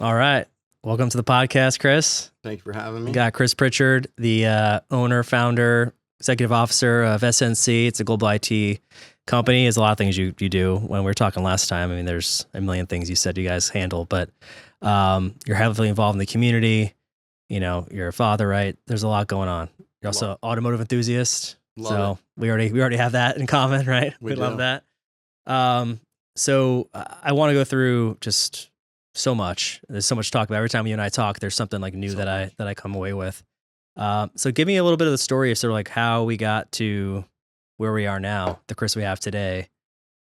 All right. Welcome to the podcast, Kris. Thank you for having me. We got Kris Pritchard, the owner, founder, executive officer of SNC. It's a global IT company. There's a lot of things you do. When we were talking last time, I mean, there's a million things you said you guys handle, but you're heavily involved in the community. You know, you're a father, right? There's a lot going on. You're also an automotive enthusiast. Love it. we already have that in common, right? We love do. that. So I want to go through just so much. There's so much to talk about. Every time you and I talk, there's something like new that I come away with. So give me a little bit of the story of sort of like how we got to where we are now, the Kris we have today.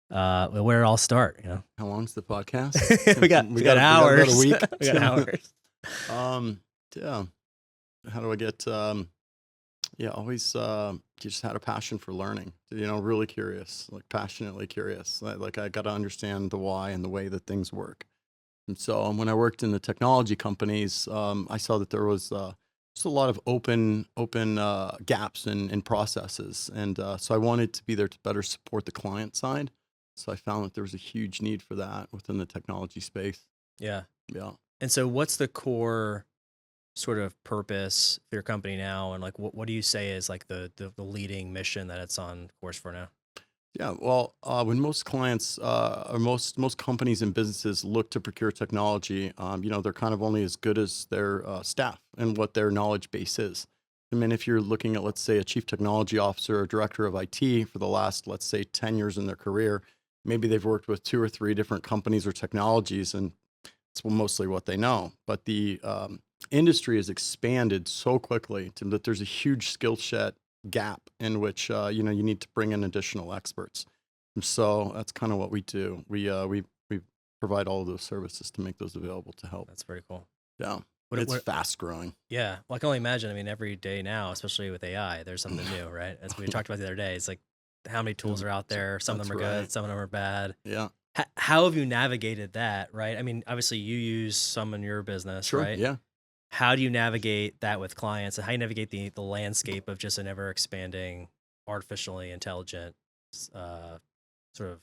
Where it all start, you know. How long's the podcast? we got hours. About a week. We got hours. Yeah. How do I get? Always. Just had a passion for learning. You know, really curious, like passionately curious. Like I got to understand the why and the way that things work. And so when I worked in the technology companies, I saw that there was just a lot of open gaps in processes, and so I wanted to be there to better support the client side. So I found that there was a huge need for that within the technology space. Yeah. Yeah. And so what's the core sort of purpose for your company now? And like, what do you say is like the leading mission that it's on course for now? Yeah, well, when most clients or most companies and businesses look to procure technology, they're kind of only as good as their staff and what their knowledge base is. I mean, if you're looking at, let's say, a chief technology officer or director of IT for the last, let's say, 10 years in their career, maybe they've worked with 2 or 3 different companies or technologies, and it's mostly what they know. But the industry has expanded so quickly that there's a huge skill set gap in which you need to bring in additional experts. And so that's kind of what we do. We provide all of those services to make those available to help. That's very cool. Yeah. It's fast growing. Yeah. Well, I can only imagine. I mean, every day now, especially with AI, there's something new, right? As we talked about the other day, it's like how many tools are out there. Some of them are good, some of them are bad. Yeah. How have you navigated that, right? I mean, obviously you use some in your business, right? Yeah. How do you navigate that with clients, and how do you navigate the landscape of just an ever expanding, artificially intelligent, sort of,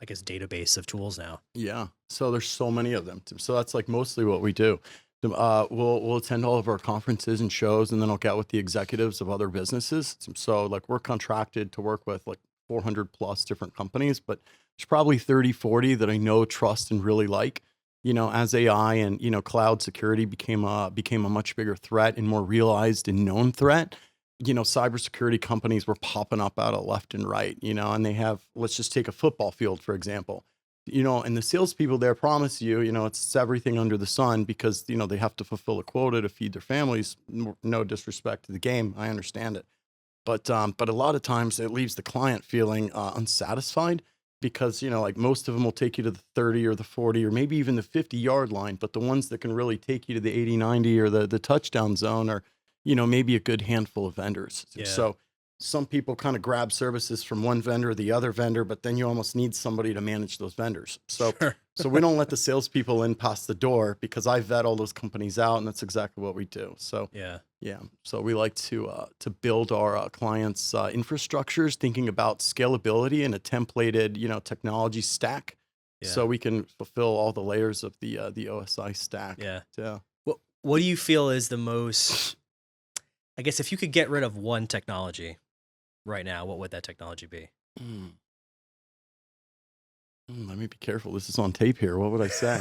I guess, database of tools now? Yeah. So there's so many of them. So that's like mostly what we do. We'll attend all of our conferences and shows, and then I'll get with the executives of other businesses. So like we're contracted to work with like 400 plus different companies, but there's probably 30, 40 that I know, trust, and really like. You know, as AI and, cloud security became a much bigger threat and more realized and known threat, cybersecurity companies were popping up out of left and right, and they have, let's just take a football field, for example, and the salespeople there promise you, it's everything under the sun because, they have to fulfill a quota to feed their families. No disrespect to the game. I understand it. But a lot of times it leaves the client feeling unsatisfied. Because, like most of them will take you to the 30 or the 40 or maybe even the 50-yard line. But the ones that can really take you to the 80, 90 or the touchdown zone are, maybe a good handful of vendors. Yeah. So some people kind of grab services from one vendor or the other vendor, but then you almost need somebody to manage those vendors. So, Sure. So we don't let the salespeople in past the door because I vet all those companies out, and that's exactly what we do. So Yeah. So we like to build our clients' infrastructures, thinking about scalability and a templated, technology stack, Yeah. so we can fulfill all the layers of the OSI stack. Yeah. Yeah. What do you feel is the most, I guess, if you could get rid of one technology right now, what would that technology be? Let me be careful. This is on tape here. What would I say?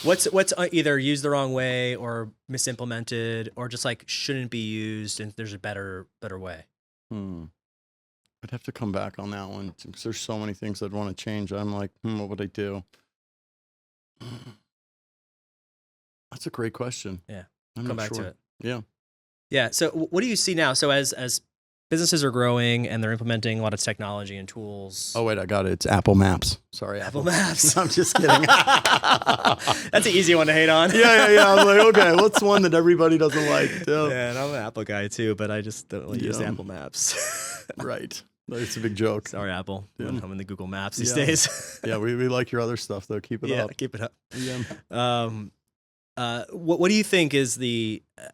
What's either used the wrong way or misimplemented or just like shouldn't be used and there's a better way? I'd have to come back on that one because there's so many things I'd want to change. I'm like, what would I do? That's a great question. Yeah. I'm Come not back sure. to it. Yeah. Yeah. So what do you see now? So as businesses are growing and they're implementing a lot of technology and tools. Oh, wait, I got it. It's Apple Maps. Sorry, Apple Maps. I'm just kidding. That's an easy one to hate on. Yeah. I'm like, okay, what's one that everybody doesn't like? Yeah, and I'm an Apple guy too, but I just don't really use Apple Maps. Right. It's a big joke. Sorry, Apple. Yeah. I'm in the Google Maps these days. Yeah, we like your other stuff, though. Keep it up. Yeah, keep it up. Yeah. What do you think is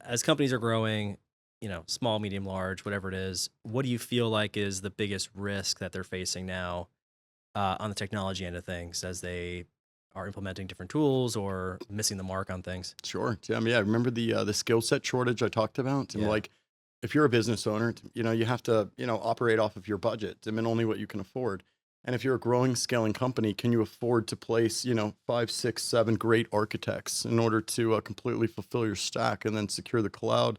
as companies are growing, small, medium, large, whatever it is, what do you feel like is the biggest risk that they're facing now on the technology end of things as they are implementing different tools or missing the mark on things. Sure, Tim. Yeah, remember the skill set shortage I talked about? And Yeah. like, if you're a business owner, you have to operate off of your budget. I mean, only what you can afford. And if you're a growing, scaling company, can you afford to place 5, 6, 7 great architects in order to completely fulfill your stack and then secure the cloud?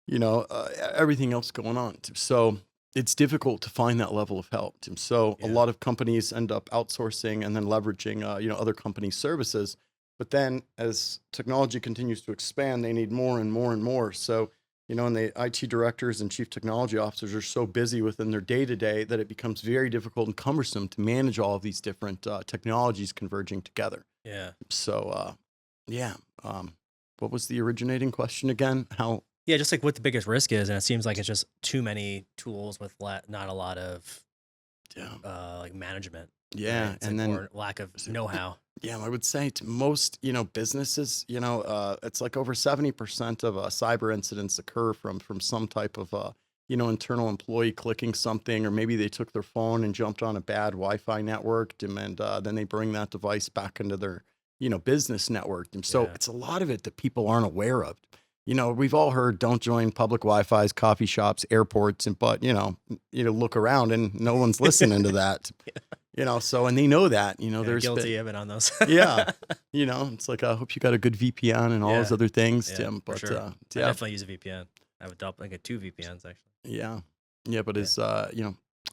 Everything else going on. So it's difficult to find that level of help. So a Yeah. lot of companies end up outsourcing and then leveraging, other companies' services. But then as technology continues to expand, they need more and more and more. So, and the IT directors and chief technology officers are so busy within their day-to-day that it becomes very difficult and cumbersome to manage all of these different technologies converging together. Yeah. So, yeah. What was the originating question again? How? Yeah, just like what the biggest risk is, and it seems like it's just too many tools with not a lot of like management. Yeah, right? and then or lack of know-how. Yeah, I would say to most, businesses, it's like over 70% of cyber incidents occur from some type of, internal employee clicking something, or maybe they took their phone and jumped on a bad Wi-Fi network, and then they bring that device back into their, business network. And so Yeah. it's a lot of it that people aren't aware of. We've all heard don't join public Wi-Fi's, coffee shops, airports, but look around and no one's listening to that. So, and they know that, Yeah, there's guilty of it on those. yeah, it's like, I hope you got a good VPN and all those Yeah. other things, Yeah, Tim. for But sure. I yeah, definitely use a VPN. I would I get 2 VPNs actually. yeah. But as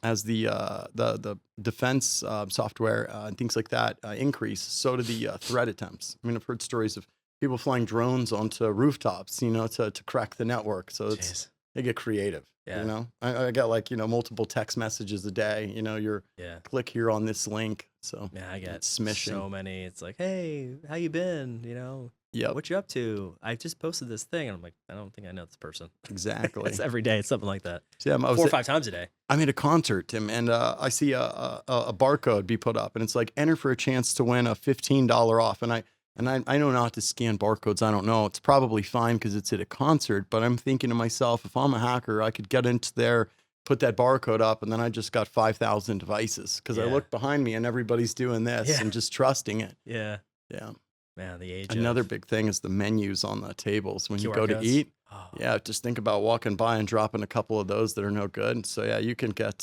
as the defense software and things like that increase, so do the threat attempts. I mean, I've heard stories of people flying drones onto rooftops, to crack the network. So Jeez. they get creative. Yeah. I get like multiple text messages a day. You're Yeah. click here on this link. So Yeah, I get it's smishing. so many. It's like, hey, how you been? Yep, What you up to? I just posted this thing. And I'm like, I don't think I know this person. exactly. It's every day. It's something like that. Yeah, I was 4 or 5 times a day. I'm at a concert, Tim, and I see a barcode be put up, and it's like enter for a chance to win a $15 off. And I know not to scan barcodes. I don't know. It's probably fine because it's at a concert. But I'm thinking to myself, if I'm a hacker, I could get into there, put that barcode up, and then I just got 5,000 devices because I Yeah. look behind me and everybody's doing this Yeah. and just trusting it. Yeah. Yeah. Man, the age Another of big thing is the menus on the tables when you QR go to codes. eat. Oh, Yeah, just think about walking by and dropping a couple of those that are no good. So yeah, you can get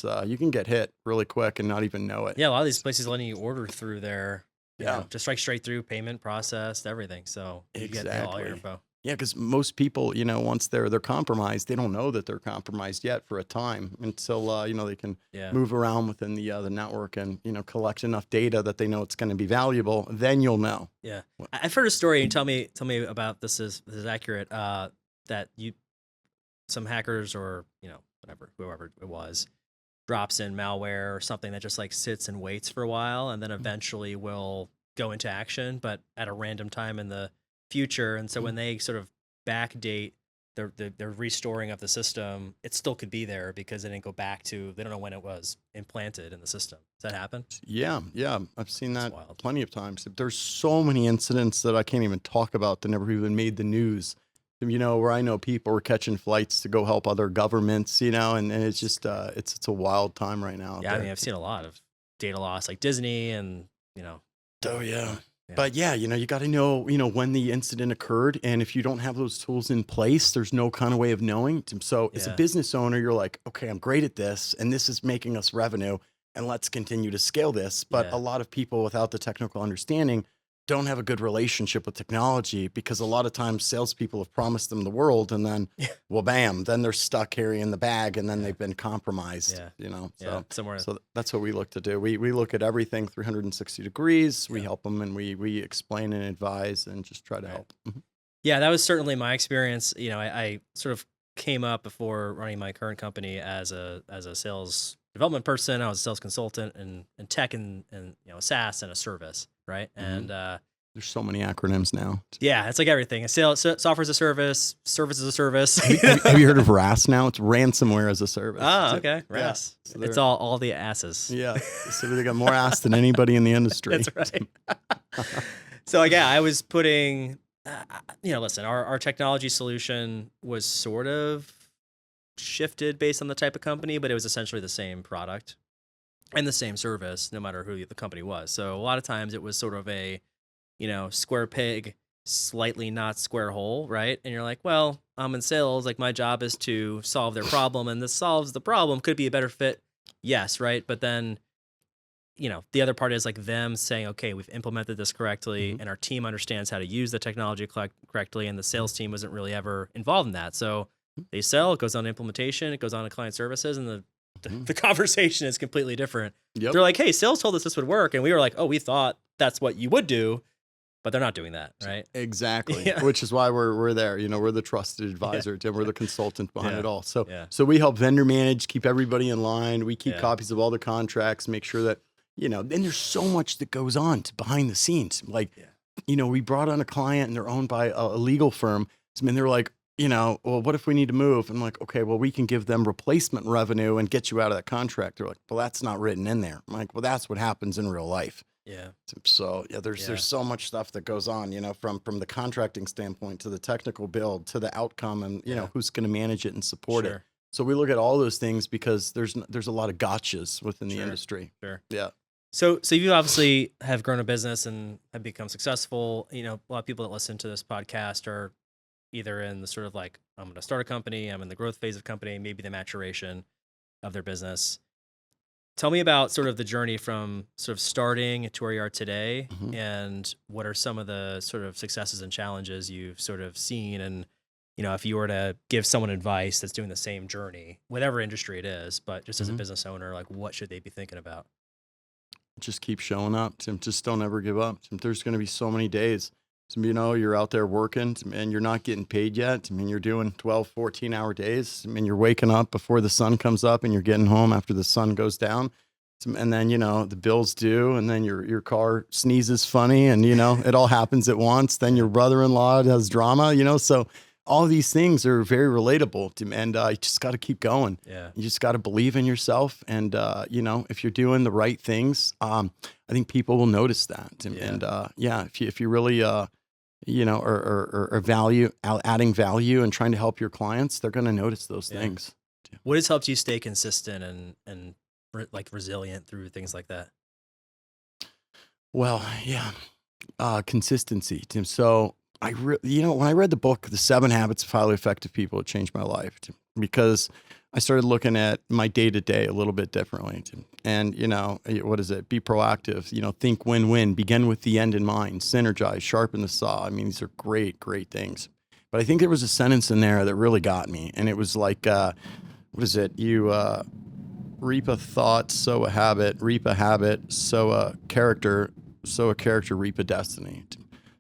hit really quick and not even know it. Yeah, a lot of these places letting you order through there. Yeah. Just like straight through payment processed, everything. So you get all your Exactly. info. Yeah, because most people, once they're compromised, they don't know that they're compromised yet for a time until they can Yeah. move around within the network and collect enough data that they know it's going to be valuable. Then you'll know. Yeah. I've heard a story, and tell me about this is accurate. That some hackers or whoever it was drops in malware or something that just like sits and waits for a while and then eventually will go into action, but at a random time in the future. And so when they sort of backdate their restoring of the system, it still could be there because they didn't go back to, they don't know when it was implanted in the system. Does that happen? Yeah, I've seen that wild. plenty of times. There's so many incidents that I can't even talk about that never even made the news. Where I know people are catching flights to go help other governments, and it's just it's a wild time right now. Yeah, I mean, I've seen a lot of data loss, like Disney, and Oh yeah. Yeah. But yeah, you got to know, when the incident occurred, and if you don't have those tools in place, there's no kind of way of knowing. So as a Yeah. business owner, you're like, okay, I'm great at this, and this is making us revenue, and let's continue to scale this. But Yeah. a lot of people without the technical understanding don't have a good relationship with technology because a lot of times salespeople have promised them the world, and then, Yeah. well, bam, then they're stuck carrying the bag, and then Yeah. they've been compromised. Yeah. So Somewhere. so that's what we look to do. We look at everything 360 degrees. We Yeah. help them, and we explain and advise and just try to Right. help. Mhm. Yeah, that was certainly my experience. I sort of came up before running my current company as a sales development person. I was a sales consultant in tech and SaaS and a service, right? Mhm. And There's so many acronyms now. yeah, it's like everything. Software as a service, service as a service. Have you heard of RAS now? It's ransomware as a service. Oh, okay. Yeah. RAS. So It's they're- all the asses. Yeah. So they got more ass than anybody in the industry. That's right. So yeah, I was putting, listen, our technology solution was sort of shifted based on the type of company, but it was essentially the same product. and the same service, no matter who the company was. So a lot of times it was sort of a, square peg, slightly not square hole, right? And you're like, well, I'm in sales. Like my job is to solve their problem, and this solves the problem. Could be a better fit, yes, right? But then, the other part is like them saying, okay, we've implemented this correctly, and our team understands how to use the technology correctly, and the sales team wasn't really ever involved in that. So they sell, it goes on to implementation, it goes on to client services, and the conversation is completely different. Yep. They're like, hey, sales told us this would work, and we were like, oh, we thought that's what you would do, but they're not doing that, right? Exactly. Yeah. Which is why we're there. We're the trusted advisor. We're the consultant behind Yeah. it all. So Yeah. so we help vendor manage, keep everybody in line. We keep Yeah. copies of all the contracts, make sure that, then there's so much that goes on behind the scenes. Like, we brought on a client and they're owned by a legal firm. I mean, they're like, well, what if we need to move? I'm like, okay, well, we can give them replacement revenue and get you out of that contract. They're like, well, that's not written in there. I'm like, well, that's what happens in real life. Yeah. So there's so much stuff that goes on, from the contracting standpoint to the technical build to the outcome, and who's going to manage it and support it. So we look at all those things because there's a lot of gotchas within the industry. Sure. Yeah. So you obviously have grown a business and have become successful. A lot of people that listen to this podcast are either in the sort of like, I'm going to start a company, I'm in the growth phase of company, maybe the maturation of their business. Tell me about sort of the journey from sort of starting to where you are today, and what are some of the sort of successes and challenges you've sort of seen. And, if you were to give someone advice that's doing the same journey, whatever industry it is, but just as a business owner, like what should they be thinking about? Just keep showing up, Tim. Just don't ever give up. Tim, there's going to be so many days. Tim, you're out there working, Tim, and you're not getting paid yet. I mean, you're doing 12, 14-hour days. I mean, you're waking up before the sun comes up and you're getting home after the sun goes down. Tim, and then, the bills due, and then your car sneezes funny, and, it all happens at once. Then your brother-in-law does drama, so all of these things are very relatable, Tim, and you just got to keep going. Yeah. You just got to believe in yourself. And, if you're doing the right things, I think people will notice that. Tim. And, if you really, are adding value and trying to help your clients, they're going to notice those things. Yeah. What has helped you stay consistent and like resilient through things like that? Well, consistency, Tim. So when I read the book, The 7 Habits of Highly Effective People, it changed my life, Tim, because I started looking at my day-to-day a little bit differently. Tim. And, what is it? Be proactive, think win-win, begin with the end in mind, synergize, sharpen the saw. I mean, these are great, great things. But I think there was a sentence in there that really got me. And it was like, what is it? You reap a thought, sow a habit, reap a habit, sow a character, reap a destiny.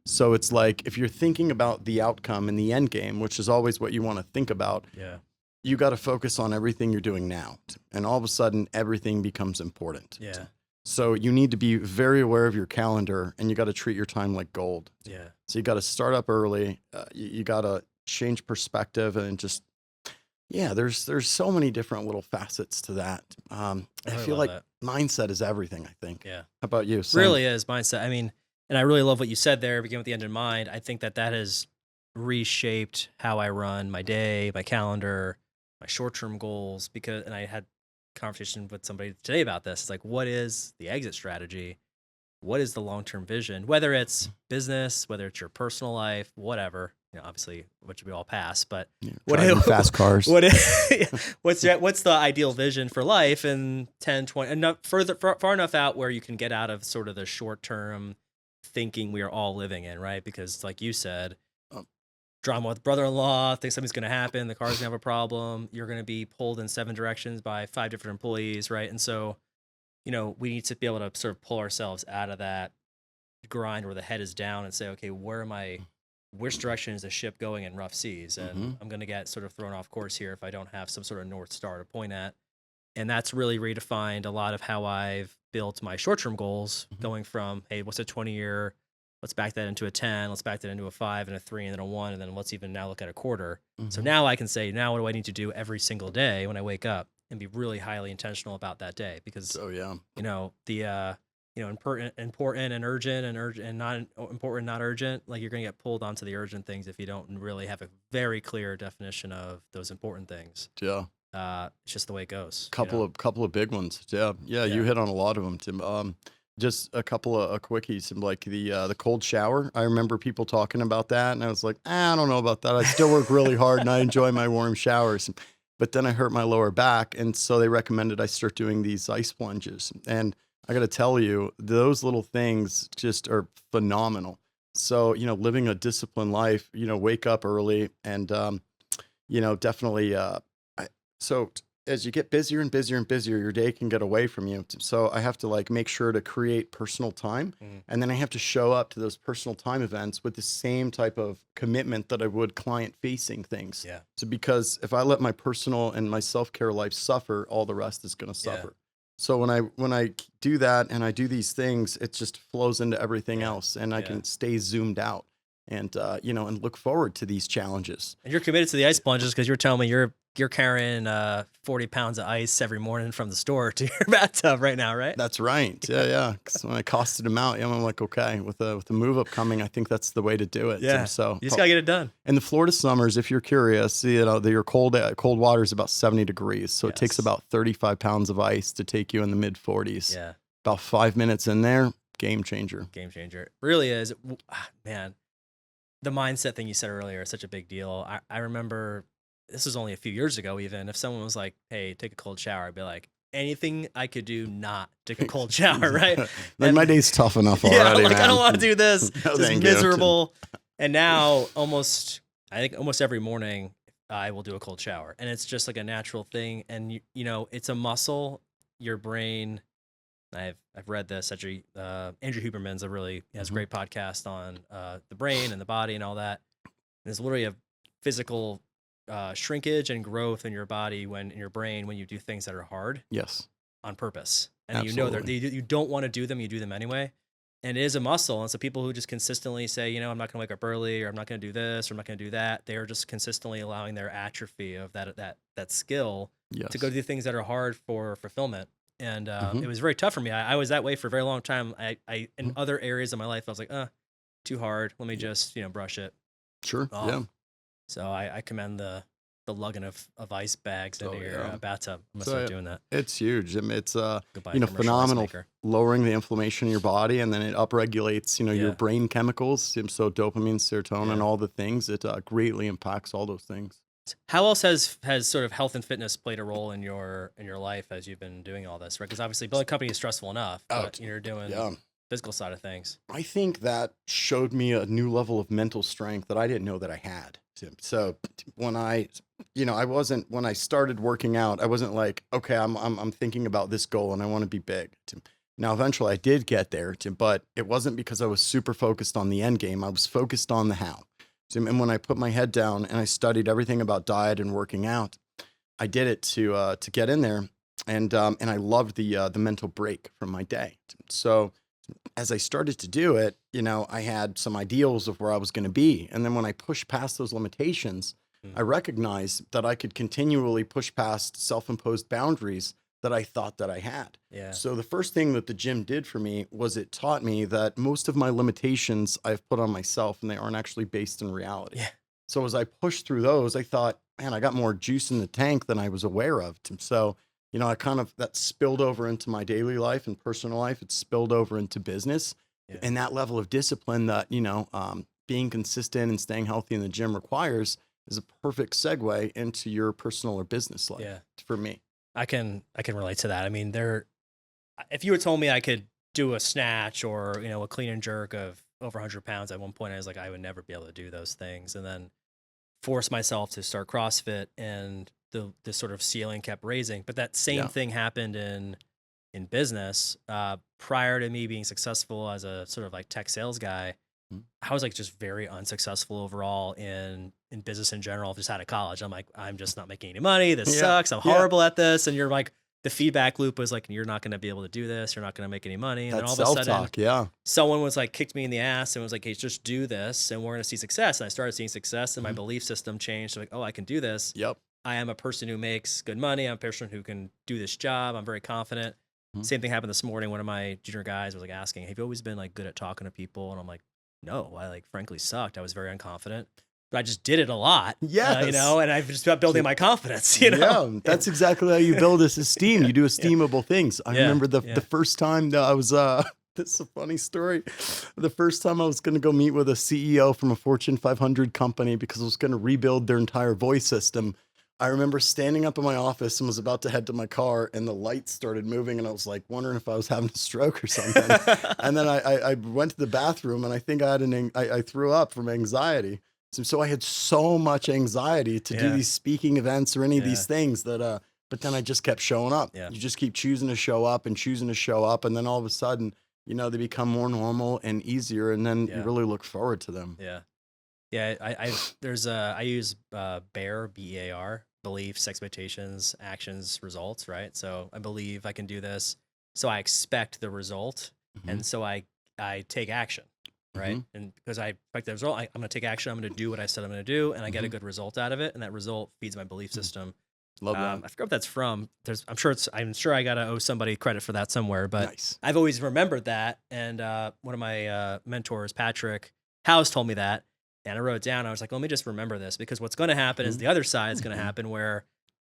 So it's like, if you're thinking about the outcome and the end game, which is always what you want to think about, you got to focus on everything you're doing now. And all of a sudden, everything becomes important. Yeah. So you need to be very aware of your calendar, and you got to treat your time like gold. Yeah. So you got to start up early. You got to change perspective, and just, there's so many different little facets to that. I feel like mindset is everything, I think. Yeah. How about you? Same. Really is mindset. I mean, and I really love what you said there, begin with the end in mind. I think that has reshaped how I run my day, my calendar, my short-term goals, and I had a conversation with somebody today about this. It's like, what is the exit strategy? What is the long-term vision? Whether it's business, whether it's your personal life, whatever, obviously, which we all pass, but fast cars. What's the ideal vision for life in 10, 20, enough far enough out where you can get out of sort of the short-term thinking we are all living in, right? Because like you said, drama with brother-in-law, think something's going to happen, the car's going to have a problem, you're going to be pulled in 7 directions by 5 different employees, right? And so, we need to be able to sort of pull ourselves out of that grind where the head is down and say, okay, which direction is the ship going in rough seas? And I'm going to get sort of thrown off course here if I don't have some sort of North Star to point at. And that's really redefined a lot of how I've built my short-term goals, going from, hey, what's a 20-year? Let's back that into a 10. Let's back that into a 5 and a 3 and then a 1. And then let's even now look at a quarter. So now I can say, now what do I need to do every single day when I wake up and be really highly intentional about that day? Because, the important and urgent and not important, not urgent, like you're going to get pulled onto the urgent things if you don't really have a very clear definition of those important things. Yeah. it's just the way it goes. Couple of big ones. Yeah. Yeah. You hit on a lot of them, Tim. Just a couple of quickies, like the cold shower. I remember people talking about that, and I was like, I don't know about that. I still work really hard, and I enjoy my warm showers. But then I hurt my lower back, and so they recommended I start doing these ice plunges. And I got to tell you, those little things just are phenomenal. So, living a disciplined life, wake up early and, definitely, so as you get busier and busier and busier, your day can get away from you. So I have to like make sure to create personal time. And then I have to show up to those personal time events with the same type of commitment that I would client facing things. Yeah. So because if I let my personal and my self-care life suffer, all the rest is going to suffer. So when I do that and I do these things, it just flows into everything else, and I can stay zoomed out and and look forward to these challenges. And you're committed to the ice plunges because you're telling me you're carrying 40 pounds of ice every morning from the store to your bathtub right now, right? That's right. Yeah. Because when I costed them out, I'm like, okay, with the move up coming, I think that's the way to do it. Yeah. So you just gotta get it done. In the Florida summers, if you're curious, your cold water is about 70 degrees. So it takes about 35 pounds of ice to take you in the mid 40s. Yeah. About 5 minutes in there, game changer. Game changer. It really is. Man, the mindset thing you said earlier is such a big deal. I remember this was only a few years ago, even if someone was like, hey, take a cold shower, I'd be like, anything I could do not take a cold shower, right? Like my day's tough enough already. Like, man. I don't want to do this. No, It's miserable. And now I think almost every morning I will do a cold shower, and it's just like a natural thing. And it's a muscle, your brain. I've read this. Actually, Andrew Huberman's has a great podcast on the brain and the body and all that. And it's literally a physical shrinkage and growth in your body in your brain when you do things that are hard. Yes. On purpose, and Absolutely. you don't want to do them. You do them anyway, and it is a muscle. And so people who just consistently say, I'm not going to wake up early, or I'm not going to do this, or I'm not going to do that, they are just consistently allowing their atrophy of that skill to go do things that are hard for fulfillment. And it was very tough for me. I was that way for a very long time. I in other areas of my life, I was like, too hard. Let me just, brush it. Sure. off. Yeah. So I commend the lugging of ice bags into your bathtub. I'm gonna start doing that. It's huge. I mean, it's Goodbye, commercial ice phenomenal, maker. lowering the inflammation in your body, and then it upregulates your brain chemicals. So dopamine, serotonin, all the things. It greatly impacts all those things. How else has sort of health and fitness played a role in your life as you've been doing all this, right? Because obviously building a company is stressful enough, but you're doing physical side of things. I think that showed me a new level of mental strength that I didn't know that I had. So when I started working out, I wasn't like, okay, I'm thinking about this goal and I want to be big. Now, eventually I did get there, but it wasn't because I was super focused on the end game. I was focused on the how. And when I put my head down and I studied everything about diet and working out, I did it to get in there, and I loved the mental break from my day. So as I started to do it, I had some ideals of where I was going to be, and then when I pushed past those limitations, I recognized that I could continually push past self-imposed boundaries that I thought that I had. Yeah. So the first thing that the gym did for me was it taught me that most of my limitations I've put on myself, and they aren't actually based in reality. Yeah. So as I pushed through those, I thought, man, I got more juice in the tank than I was aware of. So, I that spilled over into my daily life and personal life. It spilled over into business, and that level of discipline that, being consistent and staying healthy in the gym requires is a perfect segue into your personal or business life for me. I can relate to that. I mean, if you had told me I could do a snatch or, a clean and jerk of over 100 pounds at one point, I was like, I would never be able to do those things. And then force myself to start CrossFit, and the sort of ceiling kept raising. But that same thing happened in business. Prior to me being successful as a sort of like tech sales guy, I was like just very unsuccessful overall in business in general, just out of college. I'm like, I'm just not making any money. This sucks. I'm horrible at this. And you're like, the feedback loop was like, you're not going to be able to do this. You're not going to make any money. And then all of a sudden, someone was like, kicked me in the ass and was like, hey, just do this and we're going to see success. And I started seeing success, and my belief system changed. So like, oh, I can do this. Yep. I am a person who makes good money. I'm a person who can do this job. I'm very confident. Same thing happened this morning. One of my junior guys was like asking, have you always been like good at talking to people? And I'm like, no, I like frankly sucked. I was very unconfident. but I just did it a lot. Yes. You know, and I've just about building my confidence, you know? Yeah, that's exactly how you build this esteem. You do esteemable things. I Yeah, remember the yeah. first time that I was, this is a funny story. The first time I was going to go meet with a CEO from a Fortune 500 company because I was going to rebuild their entire voice system. I remember standing up in my office and was about to head to my car, and the lights started moving, and I was like wondering if I was having a stroke or something. And then I went to the bathroom, and I think I threw up from anxiety. So I had so much anxiety to do Yeah. these speaking events or any of Yeah. these things that, but then I just kept showing up. Yeah. You just keep choosing to show up and choosing to show up, and then all of a sudden, you know, they become more normal and easier, and then you Yeah. really look forward to them. Yeah. Yeah. I use BEAR, BEAR, beliefs, expectations, actions, results, right? So I believe I can do this. So I expect the result. And so I take action, right? And because I expect the result, I'm going to take action. I'm going to do what I said I'm going to do, and I get a good result out of it. And that result feeds my belief system. Love that. I forget what that's from. I'm sure I got to owe somebody credit for that somewhere, but Nice. I've always remembered that. And one of my mentors, Patrick House, told me that. And I wrote it down. I was like, let me just remember this, because what's going to happen is the other side is going to happen where,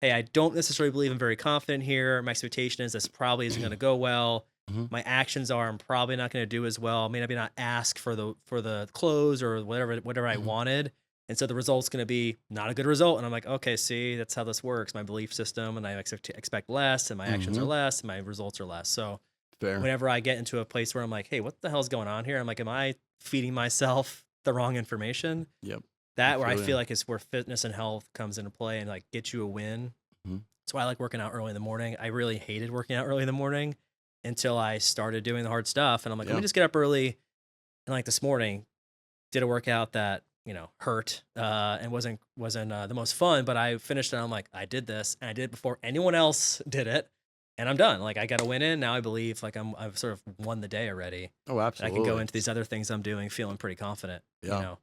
hey, I don't necessarily believe I'm very confident here. My expectation is this probably isn't going to go well. My actions are I'm probably not going to do as well. I may not ask for the close or whatever I wanted. And so the result's going to be not a good result. And I'm like, okay, see, that's how this works. My belief system, and I expect less, and my actions are less, and my results are less. So Fair. whenever I get into a place where I'm like, hey, what the hell's going on here? I'm like, am I feeding myself the wrong information? Yep. That where I feel like is where fitness and health comes into play and like get you a win. That's why I like working out early in the morning. I really hated working out early in the morning until I started doing the hard stuff. And I'm like, let me just get up early. And like this morning, did a workout that, you know, hurt and wasn't the most fun, but I finished it. And I'm like, I did this, and I did it before anyone else did it, and I'm done. Like I got a win in. Now I believe like I've sort of won the day already. Oh, absolutely. I can go into these other things I'm doing feeling pretty confident. Yeah. You know,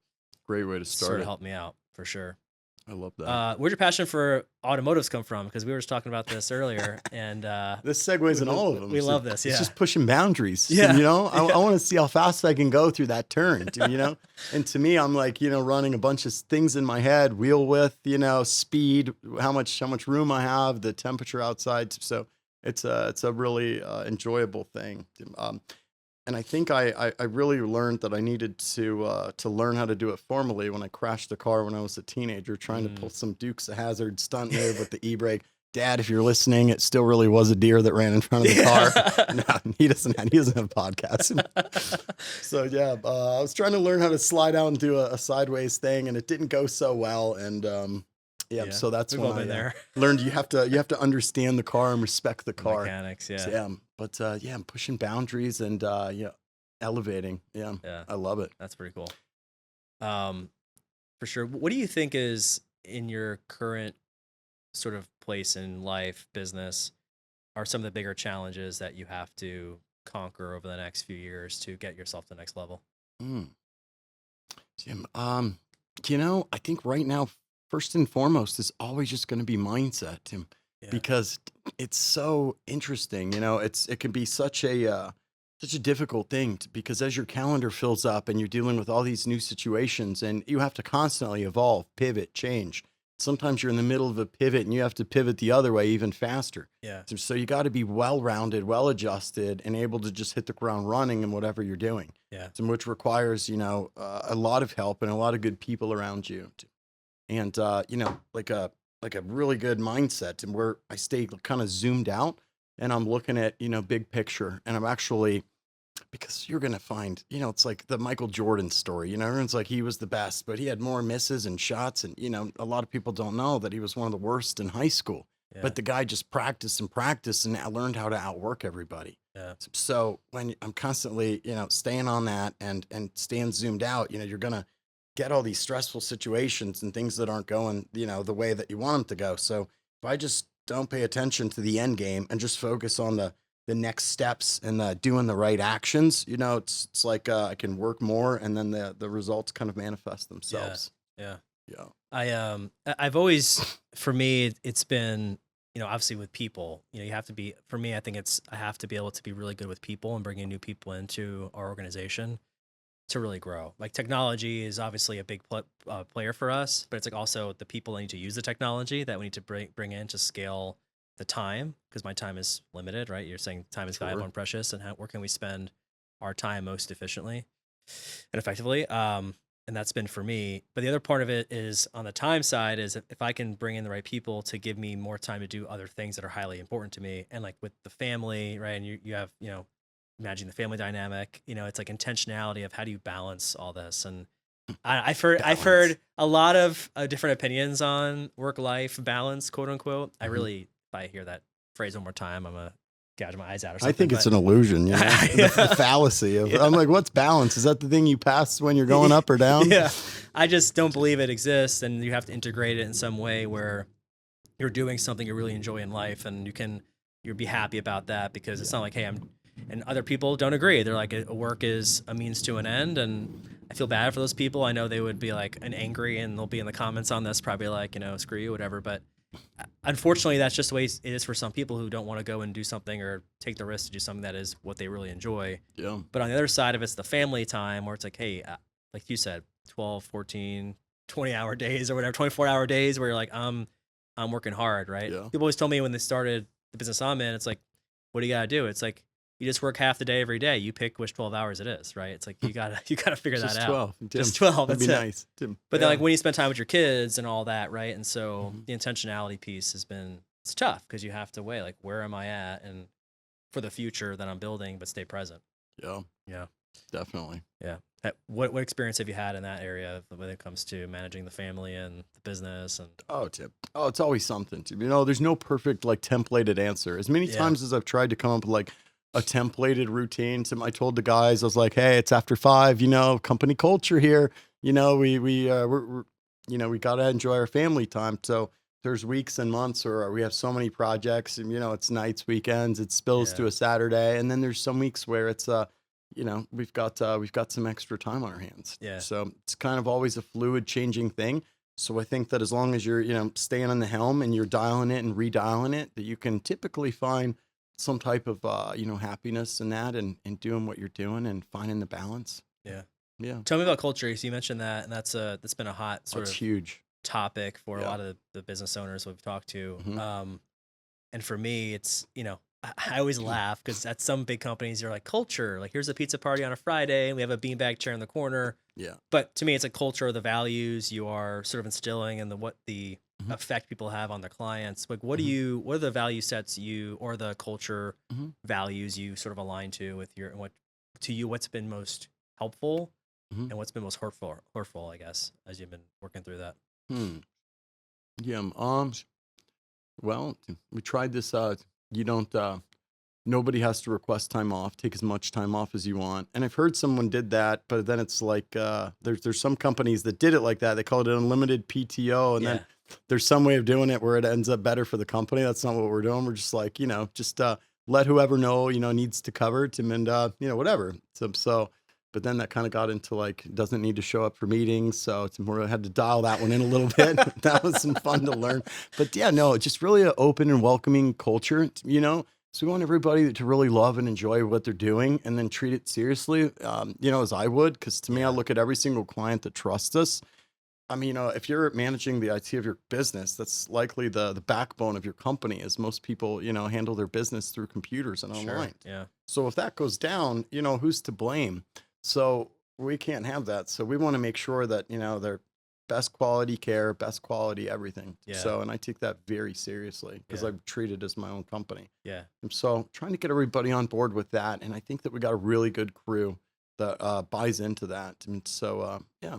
Great way to start sort it. of helped me out for sure. I love that. Where'd your passion for automotives come from? Because we were just talking about this earlier, and This segues in all of them. We love this. Yeah, It's just pushing boundaries. Yeah. You know, I want to see how fast I can go through that turn, you know? And to me, I'm like, you know, running a bunch of things in my head, wheel width, you know, speed, how much room I have, the temperature outside. So it's a really enjoyable thing. And I think I really learned that I needed to learn how to do it formally when I crashed the car when I was a teenager, trying to pull some Dukes of Hazzard stunt move with the e-brake. Dad, if you're listening, it still really was a deer that ran in front of the car. No, he doesn't have podcasts. So yeah, I was trying to learn how to slide out and do a sideways thing, and it didn't go so well. And so that's when I learned you have to understand the car and respect the car. Mechanics, yeah. So, yeah, but I'm pushing boundaries and elevating. Yeah, I love it. That's pretty cool. For sure. What do you think is in your current sort of place in life, business, are some of the bigger challenges that you have to conquer over the next few years to get yourself to the next level? Jim, you know, I think right now, first and foremost, is always just going to be mindset, Tim, because it's so interesting. You know, it can be such a difficult thing because as your calendar fills up and you're dealing with all these new situations, and you have to constantly evolve, pivot, change. Sometimes you're in the middle of a pivot and you have to pivot the other way even faster. Yeah. So you got to be well-rounded, well-adjusted, and able to just hit the ground running in whatever you're doing. Yeah. Which requires, you know, a lot of help and a lot of good people around you. And, you know, like a really good mindset, and where I stay kind of zoomed out and I'm looking at, you know, big picture, and I'm actually, because you're going to find, you know, it's like the Michael Jordan story, you know, everyone's like, he was the best, but he had more misses and shots. And, you know, a lot of people don't know that he was one of the worst in high school, but the guy just practiced and learned how to outwork everybody. Yeah. So when I'm constantly, you know, staying on that and staying zoomed out, you know, you're going to get all these stressful situations and things that aren't going, you know, the way that you want them to go. So if I just don't pay attention to the end game and just focus on the next steps and doing the right actions, you know, it's like I can work more, and then the results kind of manifest themselves. Yeah. Yeah. I've always, for me, it's been, you know, obviously with people, you know, you have to be, for me, I think I have to be able to be really good with people and bringing new people into our organization. to really grow. Like technology is obviously a big player for us, but it's like also the people that need to use the technology that we need to bring in to scale the time, because my time is limited, right? You're saying time is valuable Sure. and precious, and where can we spend our time most efficiently and effectively? And that's been for me. But the other part of it is on the time side is if I can bring in the right people to give me more time to do other things that are highly important to me, and like with the family, right? And you have, imagine the family dynamic, it's like intentionality of how do you balance all this. And I've Balance. heard a lot of different opinions on work-life balance, quote unquote. I really, if I hear that phrase one more time, I'm a gouge my eyes out or something. I think it's an illusion, the fallacy of, I'm like, what's balance? Is that the thing you pass when you're going up or down? Yeah. I just don't believe it exists, and you have to integrate it in some way where you're doing something you really enjoy in life, and you'll be happy about that, because it's not like, hey, and other people don't agree. They're like, work is a means to an end, and I feel bad for those people. I know they would be like angry, and they'll be in the comments on this probably like, screw you, whatever. But unfortunately, that's just the way it is for some people who don't want to go and do something or take the risk to do something that is what they really enjoy. Yeah. But on the other side of it's the family time, where it's like, hey, like you said, 12, 14, 20-hour days or whatever, 24-hour days where you're like, I'm working hard, right? Yeah. People always told me when they started the business I'm in, it's like, what do you got to do? It's like, you just work half the day every day. You pick which 12 hours it is, right? It's like, you gotta figure that out. 12. Tim, just 12. That'd That's be it. nice. Tim. But then like when you spend time with your kids and all that, right? And so Mhm. the intentionality piece it's tough, because you have to weigh like, where am I at, and for the future that I'm building, but stay present. Yeah. Yeah. Definitely. Yeah. What experience have you had in that area when it comes to managing the family and the business? And Oh, Tim. Oh, it's always something. Tim. There's no perfect like templated answer. As many Yeah. times as I've tried to come up with like a templated routine, Tim, I told the guys, I was like, hey, it's after 5, company culture here. We're we got to enjoy our family time. So there's weeks and months where we have so many projects, and it's nights, weekends, it spills to a Saturday, and then there's some weeks where it's we've got some extra time on our hands. Yeah. So it's kind of always a fluid, changing thing. So I think that as long as you're staying on the helm and you're dialing it and redialing it, that you can typically find some type of happiness in that, and doing what you're doing and finding the balance. Yeah. Yeah. Tell me about culture. So you mentioned that, and that's been a hot sort That's of huge topic for a lot of the business owners we've talked to. Mhm. And for me, it's, I always laugh, because at some big companies, you're like, culture, like here's a pizza party on a Friday and we have a beanbag chair in the corner. Yeah. But to me, it's a culture of the values you are sort of instilling, and what the Mhm. effect people have on their clients. Like, what are the value sets or the culture Mhm. values you sort of align to with what's been most helpful Mhm. and what's been most hurtful, I guess, as you've been working through that? Yeah. Well, we tried this. You don't. Nobody has to request time off. Take as much time off as you want. And I've heard someone did that, but then it's like there's some companies that did it like that. They called it unlimited PTO, and then there's some way of doing it where it ends up better for the company. That's not what we're doing. We're just like just let whoever know needs to cover it, and whatever. So. But then that kind of got into like, doesn't need to show up for meetings. So it's more, I had to dial that one in a little bit. That was some fun to learn. But yeah, no, just really an open and welcoming culture, So we want everybody to really love and enjoy what they're doing, and then treat it seriously, as I would. Because to me, I look at every single client that trusts us. I mean, if you're managing the IT of your business, that's likely the backbone of your company, as most people, handle their business through computers and online. Yeah. So if that goes down, who's to blame? So we can't have that. So we want to make sure that, they're best quality care, best quality everything. Yeah. So, and I take that very seriously, because I treat it as my own company. Yeah. And so trying to get everybody on board with that. And I think that we got a really good crew that buys into that. And so, yeah.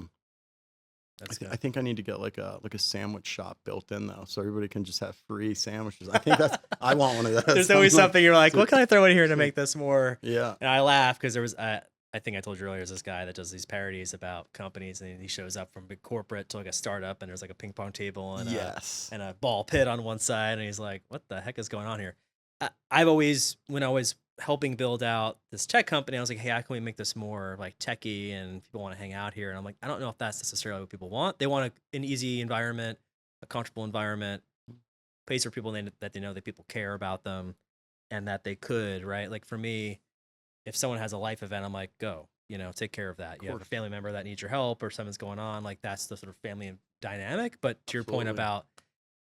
I think I need to get like a sandwich shop built in, though, so everybody can just have free sandwiches. I think I want one of those. There's always something you're like, what can I throw in here to make this more? Yeah. And I laugh because there was, I think I told you earlier, there's this guy that does these parodies about companies, and he shows up from big corporate to like a startup, and there's like a ping pong table and a ball pit on one side, and he's like, what the heck is going on here? I've always, when I was helping build out this tech company, I was like, hey, how can we make this more like techie and people want to hang out here? And I'm like, I don't know if that's necessarily what people want. They want an easy environment, a comfortable environment, place for people that they know that people care about them and that they could, right? Like for me, if someone has a life event, I'm like, go, take care of that. You have a family member that needs your help or something's going on. Like that's the sort of family dynamic. But to your point about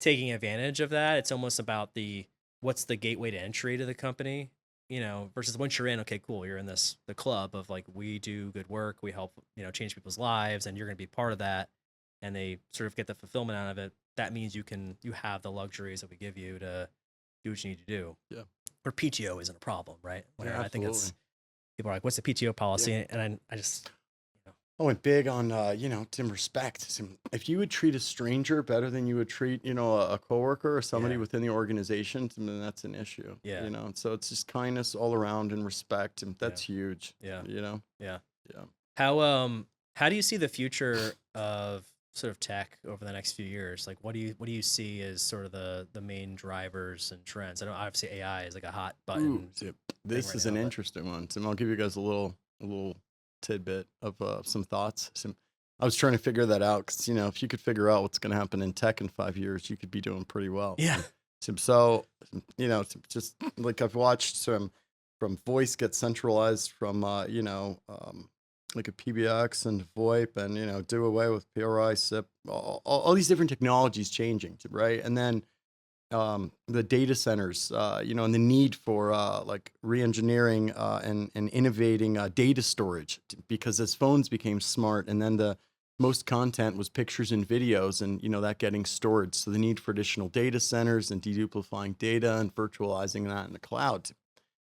taking advantage of that, it's almost about what's the gateway to entry to the company, versus once you're in, okay, cool. You're in the club of like, we do good work. We help, change people's lives, and you're going to be part of that. And they sort of get the fulfillment out of it. That means you have the luxuries that we give you to do what you need to do. Yeah. Or PTO isn't a problem, right? Yeah, I think people are like, what's the PTO policy? Yeah. And I just, I went big on, Tim, respect. If you would treat a stranger better than you would treat, a coworker or somebody within the organization, then that's an issue. Yeah. So it's just kindness all around and respect, and that's huge. Yeah. Yeah. Yeah. How do you see the future of sort of tech over the next few years? Like, what do you see as sort of the main drivers and trends? I know obviously AI is like a hot button. This is an interesting one. Tim, I'll give you guys a little tidbit of some thoughts. I was trying to figure that out because if you could figure out what's going to happen in tech in 5 years, you could be doing pretty well. Yeah. So just like I've watched from voice get centralized from like a PBX and VoIP, and do away with PRI, SIP, all these different technologies changing, right? And then the data centers, and the need for like re-engineering and innovating data storage, because as phones became smart, and then the most content was pictures and videos, and that getting stored. So the need for additional data centers and deduplicifying data and virtualizing that in the cloud.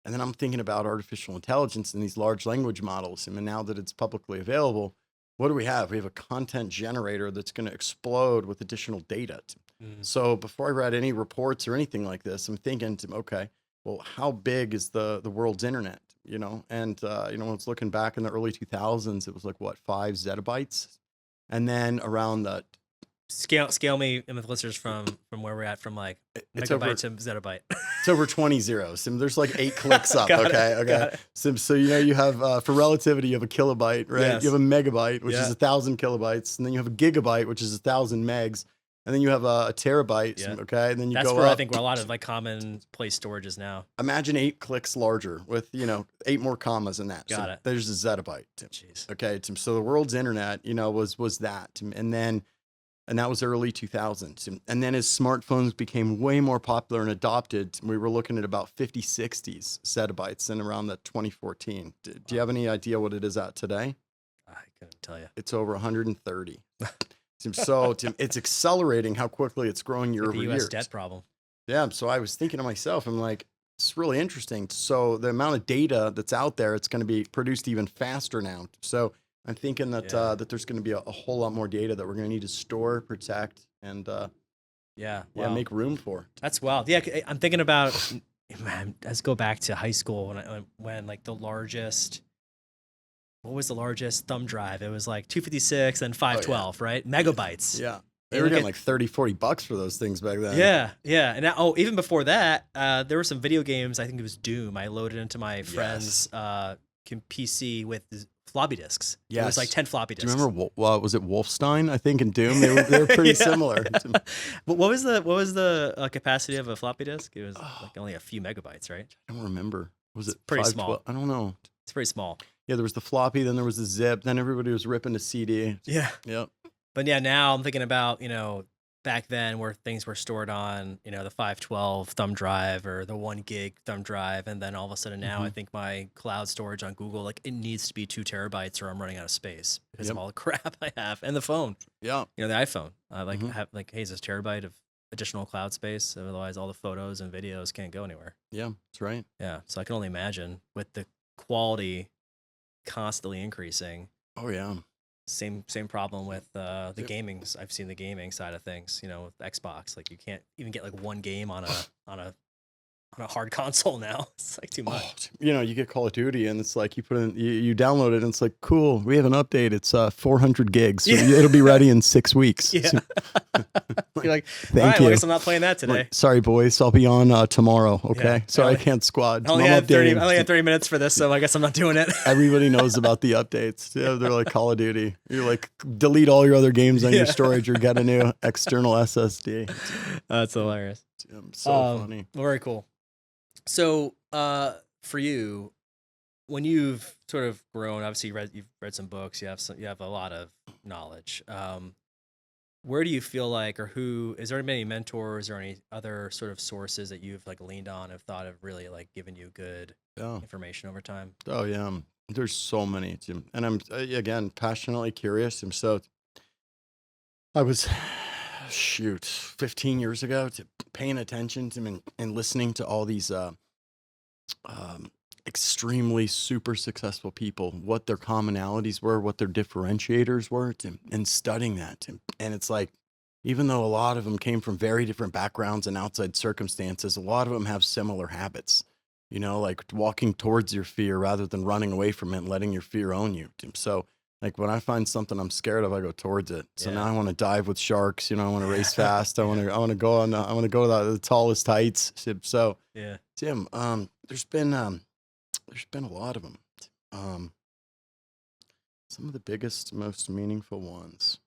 And then I'm thinking about artificial intelligence and these large language models. And now that it's publicly available, what do we have? We have a content generator that's going to explode with additional data. So before I read any reports or anything like this, I'm thinking, okay, well, how big is the world's internet? And when I was looking back in the early 2000s, it was like 5 zettabytes, and then around the scale me in with listeners from where we're at, from like megabyte to zettabyte. It's over 20 zeros. And there's like 8 clicks up. Got Okay. it. So you have for relativity, you have a kilobyte, right? Yes. You have a megabyte, which is 1,000 kilobytes, and then you have a gigabyte, which is 1,000 megs, and then you have a terabyte. Yeah. Okay, and then you That's go where up. I think where a lot of like commonplace storage is now. Imagine 8 clicks larger with 8 more commas in that. Got it. There's a zettabyte. Jeez. Okay, Tim. So the world's internet, was that, and that was early 2000s. And then as smartphones became way more popular and adopted, we were looking at about 50, 60s zettabytes in around the 2014. Do you have any idea what it is at today? I couldn't tell you. It's over 130. So Tim, it's accelerating how quickly it's growing year over year. The U.S. debt problem. Yeah. So I was thinking to myself, I'm like, it's really interesting. So the amount of data that's out there, it's going to be produced even faster now. So I'm thinking that that there's going to be a whole lot more data that we're going to need to store, protect, and make room for. That's wild. Yeah, I'm thinking about, man, let's go back to high school when like the largest, what was the largest thumb drive? It was like 256 and 512, right? Megabytes. Yeah. They were getting like $30-$40 for those things back then. Yeah. And now, even before that, there were some video games. I think it was Doom. I loaded into my friend's PC with floppy disks. Yes. It was like 10 floppy disks. Do you remember, was it Wolfenstein, I think, in Doom? They were pretty similar. But what was the capacity of a floppy disk? It was like only a few megabytes, right? I don't remember. Was it pretty small? I don't know. It's pretty small. Yeah, there was the floppy, then there was the zip, then everybody was ripping the CD. Yeah. Yep. But yeah, now I'm thinking about, back then where things were stored on, the 512 thumb drive or the 1 gig thumb drive. And then all of a sudden now I think my cloud storage on Google, like it needs to be 2 terabytes or I'm running out of space because of all the crap I have. And the phone. Yeah. The iPhone. I have like, hey, is this terabyte of additional cloud space? Otherwise all the photos and videos can't go anywhere. Yeah, that's right. Yeah. So I can only imagine with the quality constantly increasing. Oh yeah. Same problem with the gaming. I've seen the gaming side of things, with Xbox. Like you can't even get like 1 game on a hard console now. It's like too much. You get Call of Duty and it's like you put in, you download it and it's like, cool, we have an update. It's 400 gigs. So it'll be ready in 6 weeks. Yeah. So, You're like, thank all right, you. well, I guess I'm not playing that today. Like, sorry, boys, I'll be on tomorrow. Okay. Yeah. Sorry, I can't squad. I only had 30 minutes for this, so I guess I'm not doing it. Everybody knows about the updates. Yeah, they're like Call of Duty. You're like, delete all your other games on your storage or get a new external SSD. That's hilarious. So funny. Very cool. So for you, when you've sort of grown, obviously you've read some books, you have a lot of knowledge. Where do you feel like, or who is there any mentors or any other sort of sources that you've like leaned on, have thought of really like giving you good Yeah. information over time? Oh yeah. There's so many, Tim. And I'm again passionately curious. And so I was, shoot, 15 years ago, to paying attention to and listening to all these um, extremely super successful people, what their commonalities were, what their differentiators were, Tim, and studying that, Tim. And it's like, even though a lot of them came from very different backgrounds and outside circumstances, a lot of them have similar habits. Like walking towards your fear rather than running away from it and letting your fear own you, Tim. So like when I find something I'm scared of, I go towards it. So now I want to dive with sharks. I want to race fast. I want to go on. I want to go to the tallest heights. So Yeah. Tim, there's been a lot of them. Some of the biggest, most meaningful ones.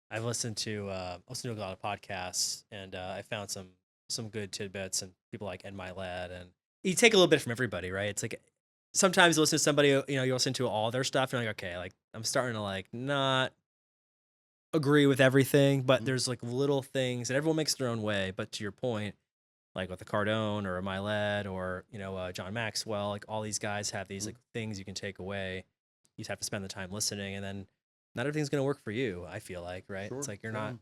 I've listened to a lot of podcasts, and I found some good tidbits, and people like Ed Milet, and you take a little bit from everybody, right? It's like sometimes you listen to somebody, you listen to all their stuff, and you're like, okay, like I'm starting to like not agree with everything, but there's like little things, and everyone makes their own way. But to your point, like with a Cardone or a Milet or John Maxwell, like all these guys have these like things you can take away. You just have to spend the time listening, and then not everything's going to work for you. I feel like, right? Sure, It's like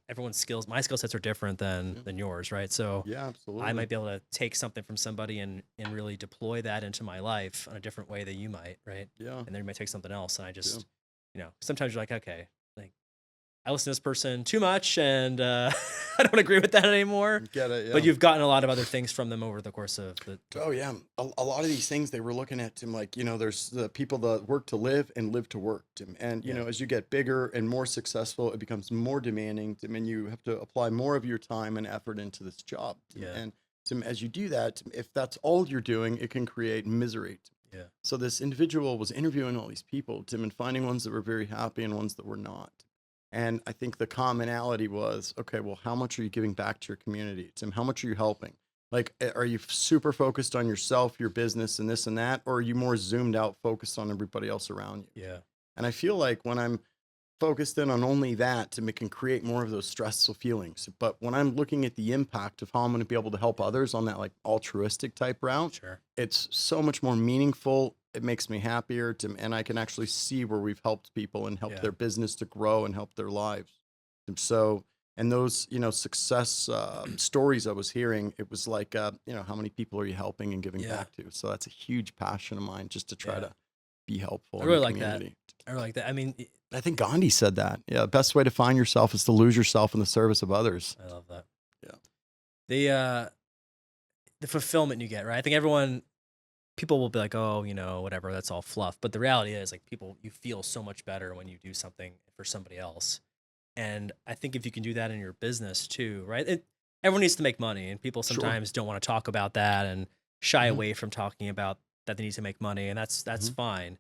everyone's skills. My skill sets are different than yours, right? So Yeah, absolutely. I might be able to take something from somebody and really deploy that into my life in a different way than you might, right? Yeah. And then you might take something else, and I just, sometimes you're like, okay, like I listen to this person too much, and I don't agree with that anymore. Get it, yeah. But you've gotten a lot of other things from them over the course of the. Oh yeah, a lot of these things they were looking at, Tim. Like there's the people that work to live and live to work, Tim. And as you get bigger and more successful, it becomes more demanding, Tim, and you have to apply more of your time and effort into this job, Tim. Yeah. And Tim, as you do that, Tim, if that's all you're doing, it can create misery, Tim. Yeah. So this individual was interviewing all these people, Tim, and finding ones that were very happy and ones that were not. And I think the commonality was, okay, well, how much are you giving back to your community, Tim? How much are you helping? Like, are you super focused on yourself, your business, and this and that? Or are you more zoomed out, focused on everybody else around you? Yeah. And I feel like when I'm focused in on only that, Tim, it can create more of those stressful feelings. But when I'm looking at the impact of how I'm going to be able to help others on that like altruistic type route, Sure. It's so much more meaningful. It makes me happier, and I can actually see where we've helped people and helped their business to grow and help their lives. And so, and those, success stories I was hearing, it was like, how many people are you helping and giving back to? So that's a huge passion of mine, just to try to be helpful. I really in the like community. that. I really like that. I mean, I think Gandhi said that. Yeah, the best way to find yourself is to lose yourself in the service of others. I love that. Yeah. The fulfillment you get, right? I think people will be like, oh, whatever, that's all fluff. But the reality is, like, you feel so much better when you do something for somebody else. And I think if you can do that in your business too, right? Everyone needs to make money, and people sometimes don't want to talk about that and shy away from talking about that they need to make money, and that's fine.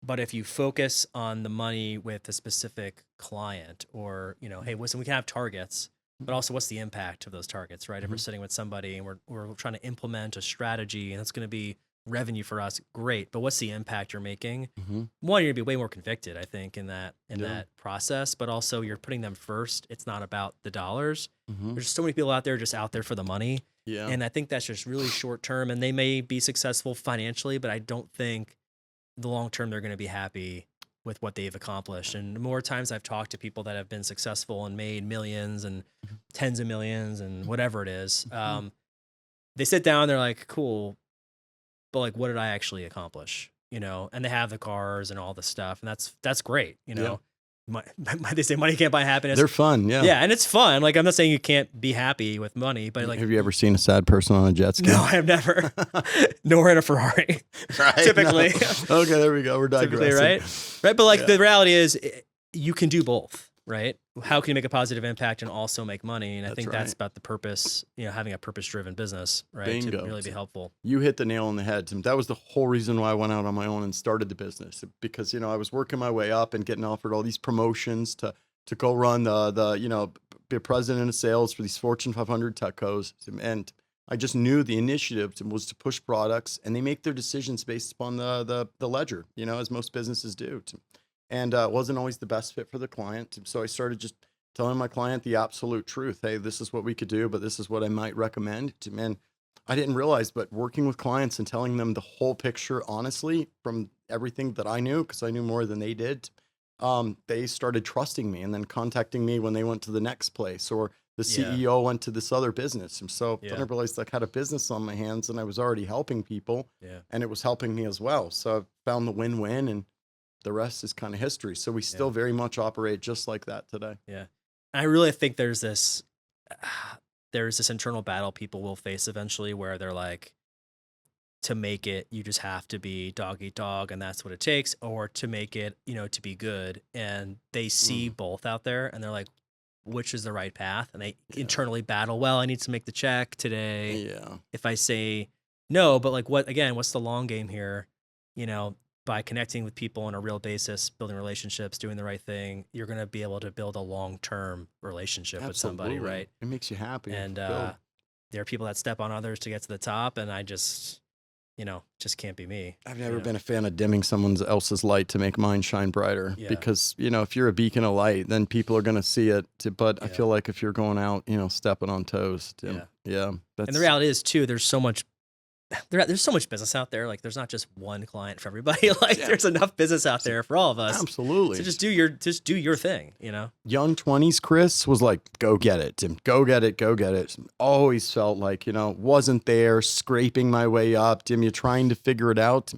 But if you focus on the money with a specific client, or hey, listen, we can have targets, but also what's the impact of those targets, right? If we're sitting with somebody and we're trying to implement a strategy, and that's going to be revenue for us, great. But what's the impact you're making? One, you're gonna be way more convicted, I think, in that process. But also, you're putting them first. It's not about the dollars. There's so many people out there just out there for the money. Yeah. And I think that's just really short term. And they may be successful financially, but I don't think the long term they're going to be happy with what they've accomplished. And more times I've talked to people that have been successful and made millions and tens of millions and whatever it is. They sit down, they're like, cool, but like, what did I actually accomplish? And they have the cars and all the stuff, and that's great. They say money can't buy happiness. They're fun. Yeah. Yeah. And it's fun. Like, I'm not saying you can't be happy with money, but like, have you ever seen a sad person on a jet ski? no, I have never. Nor in a Ferrari. Right. Typically. No. Okay, there we go. We're digressing. Typically, right? But like, the reality is, you can do both, right? How can you make a positive impact and also make money? And I think that's about the purpose, having a purpose-driven business, right? Bingo. To really be helpful. You hit the nail on the head, Tim. That was the whole reason why I went out on my own and started the business, because, I was working my way up and getting offered all these promotions to go run the be a president of sales for these Fortune 500 techcos. And I just knew the initiative was to push products, and they make their decisions based upon the ledger, as most businesses do. And it wasn't always the best fit for the client. So I started just telling my client the absolute truth. Hey, this is what we could do, but this is what I might recommend. And I didn't realize, but working with clients and telling them the whole picture honestly from everything that I knew, because I knew more than they did, they started trusting me and then contacting me when they went to the next place, or the CEO went to this other business. And so then I realized I had a business on my hands, and I was already helping people, and it was helping me as well. So I found the win-win, and the rest is kind of history. So we still very much operate just like that today. Yeah. I really think there's this internal battle people will face eventually where they're like, to make it, you just have to be dog eat dog, and that's what it takes, or to make it, to be good. And they see both out there, and they're like, which is the right path? And they internally battle. Well, I need to make the check today. Yeah. If I say no, but like what's the long game here? By connecting with people on a real basis, building relationships, doing the right thing, you're going to be able to build a long-term relationship with somebody, right? It makes you happy. And there are people that step on others to get to the top, and I just can't be me. I've never been a fan of dimming someone else's light to make mine shine brighter, because, if you're a beacon of light, then people are going to see it. But I feel like if you're going out, stepping on toes, Tim, and the reality is too, there's so much business out there. Like, there's not just one client for everybody. Like, there's enough business out there for all of us. Absolutely. So just do your thing, Young 20s Kris was like, go get it, Tim. Go get it. Go get it. Always felt like, wasn't there, scraping my way up, Tim. You're trying to figure it out.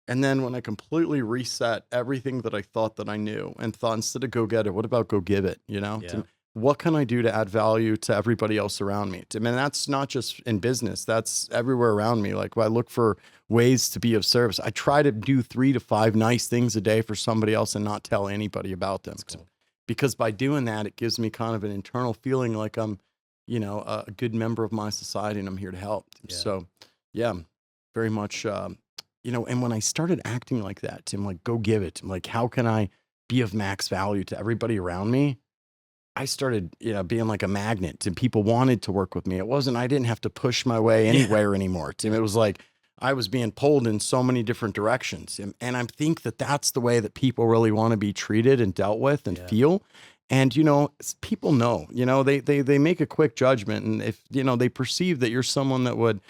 And then when I completely reset everything that I thought that I knew, and thought, instead of go get it, what about go give it, Tim, what can I do to add value to everybody else around me? I mean, that's not just in business. That's everywhere around me. Like, I look for ways to be of service. I try to do 3 to 5 nice things a day for somebody else and not tell anybody about them. Cool. Because by doing that, it gives me kind of an internal feeling like I'm, a good member of my society, and I'm here to help. Yeah. So, very much, and when I started acting like that, Tim, like, go give it. Like, how can I be of max value to everybody around me? I started, being like a magnet, and people wanted to work with me. I didn't have to push my way anywhere anymore, Tim. It was like I was being pulled in so many different directions. And I think that that's the way that people really want to be treated and dealt with and feel. And, people know, they make a quick judgment. And if, they perceive that you're someone that would,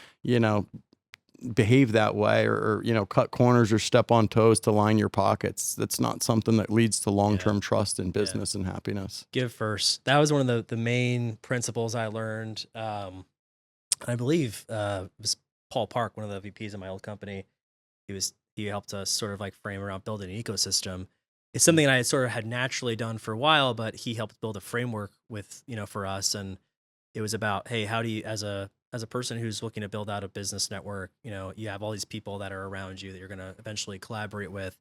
behave that way, or cut corners or step on toes to line your pockets, that's not something that leads to long-term trust in business and happiness. Give first. That was one of the main principles I learned. I believe it was Paul Park, one of the VPs of my old company. He helped us sort of like frame around building an ecosystem. It's something I had naturally done for a while, but he helped build a framework with, for us. And it was about, hey, how do you, as a person who's looking to build out a business network, you have all these people that are around you that you're going to eventually collaborate with.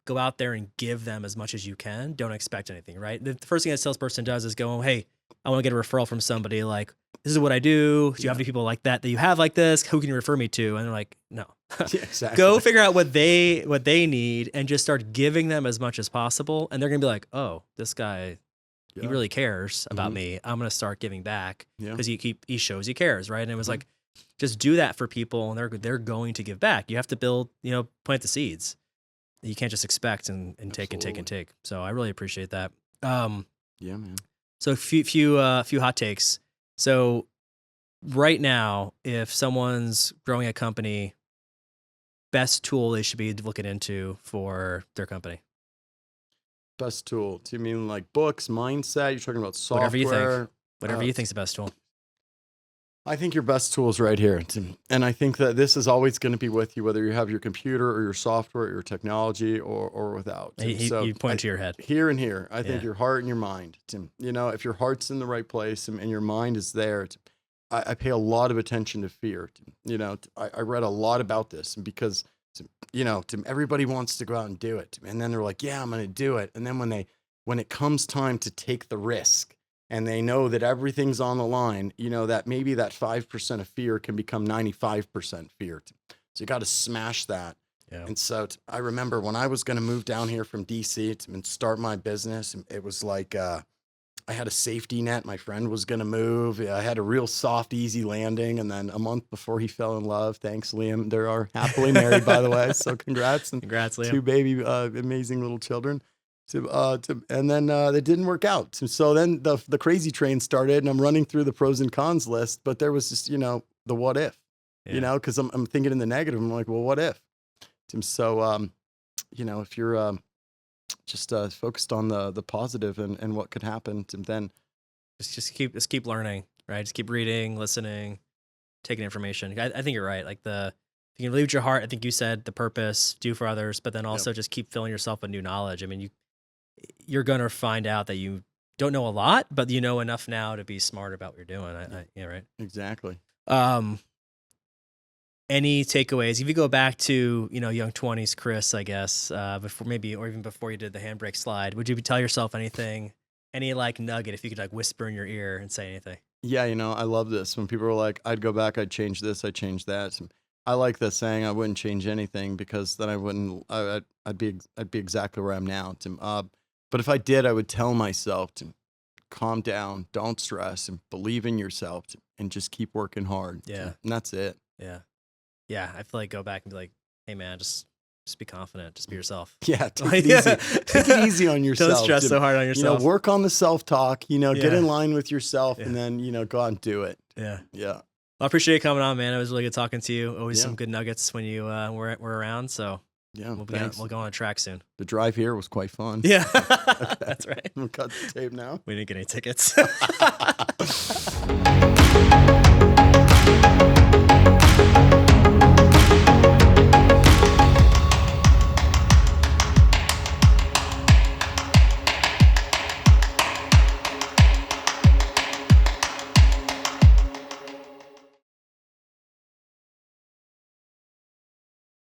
Go out there and give them as much as you can. Don't expect anything, right? The first thing a salesperson does is go, hey, I want to get a referral from somebody. Like, this is what I do. Do you have any people like that you have like this? Who can you refer me to? And they're like, no. Exactly. Go figure out what they need and just start giving them as much as possible. And they're going to be like, oh, this guy, he really cares about me. I'm going to start giving back because he shows he cares, right? And it was like, just do that for people, and they're going to give back. You have to build, plant the seeds. You can't just expect and take and take and take. So I really appreciate that. Yeah, man. So a few hot takes. So right now, if someone's growing a company, best tool they should be looking into for their company. Best tool? Do you mean like books, mindset? You're talking about software? Whatever you think's the best tool. I think your best tool is right here. And I think that this is always going to be with you, whether you have your computer or your software or your technology or without. You point to your head. Here and here. I think your heart and your mind, Tim. If your heart's in the right place and your mind is there, I pay a lot of attention to fear. I read a lot about this because, Tim, everybody wants to go out and do it. And then they're like, yeah, I'm going to do it. And then when it comes time to take the risk, and they know that everything's on the line, that maybe that 5% of fear can become 95% fear. So you got to smash that. Yeah. And so I remember when I was going to move down here from DC and start my business, it was like, I had a safety net. My friend was going to move. I had a real soft, easy landing. And then a month before he fell in love, thanks, Liam. They are happily married, by the way. So congrats. And Congrats, Liam. 2 baby, amazing little children. And then it didn't work out. So then the crazy train started, and I'm running through the pros and cons list. But there was just, the what if, because I'm thinking in the negative. I'm like, well, what if? So, if you're just focused on the positive and what could happen, then just keep learning, right? Just keep reading, listening, taking information. I think you're right. Like if you can lead with your heart, I think you said the purpose, do for others, but then also just keep filling yourself with new knowledge. I mean, you're going to find out that you don't know a lot, but you know enough now to be smart about what you're doing. Right. Exactly. Any takeaways? If you go back to, young 20s, Kris, I guess, or even before you did the handbrake slide, would you tell yourself anything, any nugget, if you could whisper in your ear and say anything? Yeah. I love this. When people are like, I'd go back, I'd change this, I'd change that. I like the saying, I wouldn't change anything, because then I'd be exactly where I'm now. But if I did, I would tell myself to calm down, don't stress, and believe in yourself, and just keep working hard. Yeah. And that's it. Yeah. Yeah. I feel like go back and be like, hey man, just be confident. Just be yourself. Yeah. Take it easy. Take it easy on yourself. Don't stress so hard on yourself. Work on the self-talk, get in line with yourself, and then, go out and do it. Yeah. Yeah. Well, I appreciate you coming on, man. It was really good talking to you. Always some good nuggets when you were around. So yeah, we'll go on a track soon. The drive here was quite fun. Yeah, that's right. We'll cut the tape now. We didn't get any tickets.